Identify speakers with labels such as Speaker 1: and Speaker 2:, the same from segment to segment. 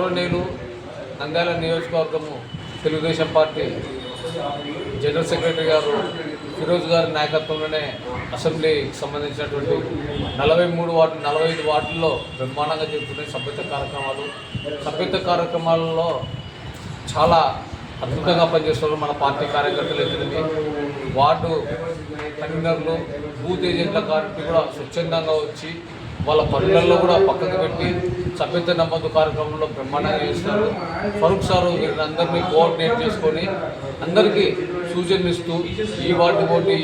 Speaker 1: గౌరవనీయులు నంద్యాల నియోజకవర్గము Telugu Desam party general secretary గారు ఫిరోజ్ గారి నాయకత్వంలోనే అసెంబ్లీకి సంబంధించినటువంటి 45 వార్డుల్లో బ్రహ్మాండంగా జరుగుతున్నాయి సభ్యత్వ కార్యక్రమాలలో చాలా అద్భుతంగా పనిచేస్తున్నారు మన పార్టీ కార్యకర్తలు. ఎదురుని వార్డు కన్వీనర్లు బూత్ ఏజెంట్ల కార్మికులు కూడా స్వచ్ఛందంగా వచ్చి వాళ్ళ పనులలో కూడా పక్కకు పెట్టి సభ్యత్వ నమోదు కార్యక్రమంలో బ్రహ్మాండంగా చేస్తారు. ఫరూక్ సారు వీరిని కోఆర్డినేట్ చేసుకొని అందరికీ సూచనలు ఇస్తూ ఈ వార్డు పోటీ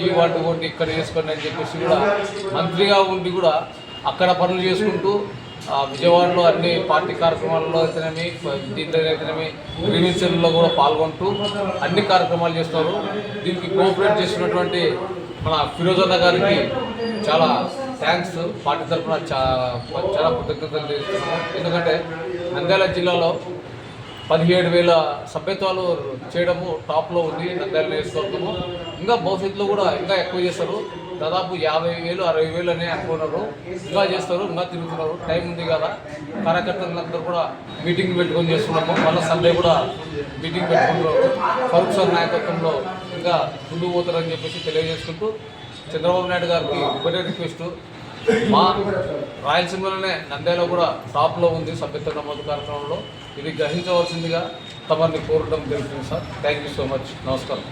Speaker 1: ఇక్కడ చేసుకోండి అని చెప్పేసి కూడా మంత్రిగా ఉండి కూడా అక్కడ పనులు చేసుకుంటూ విజయవాడలో అన్ని పార్టీ కార్యక్రమాల్లో అయితేనేమి దీంట్లో అయితేనేమి గ్రీవెన్సీల్లో కూడా పాల్గొంటూ అన్ని కార్యక్రమాలు చేస్తున్నారు. దీనికి కోఆపరేట్ చేస్తున్నటువంటి మన ఫిరోజ్ అన్న గారికి చాలా థ్యాంక్స్. పార్టీ తరఫున చాలా కృతజ్ఞతలు తెలుస్తున్నాము. ఎందుకంటే నంద్యాల జిల్లాలో 17,000 సభ్యత్వాలు చేయడము టాప్లో ఉంది నంద్యాల నియోజకవర్గము. ఇంకా భవిష్యత్తులో కూడా ఇంకా ఎక్కువ చేస్తారు. దాదాపు 50,000 60,000 అనే అనుకున్నారు. ఇంకా చేస్తారు, ఇంకా తిరుగుతున్నారు. టైం ఉంది కదా. కార్యకర్తలందరూ కూడా మీటింగ్ పెట్టుకొని చేస్తున్నాము. మళ్ళీ సండే కూడా మీటింగ్ పెట్టుకుంటున్నారు. ఫరూక్ సార్ నాయకత్వంలో ఇంకా ముందుకు పోతారని చెప్పేసి తెలియజేసుకుంటూ చంద్రబాబు నాయుడు గారికి ఒకటే రిక్వెస్ట్, మా రాయలసీమలోనే నంద్యాల కూడా టాప్లో ఉంది సభ్యత్వ నమోదు కార్యక్రమంలో. ఇది గ్రహించవలసిందిగా తమని కోరడం జరుగుతుంది sir. Thank you so much. నమస్కారం.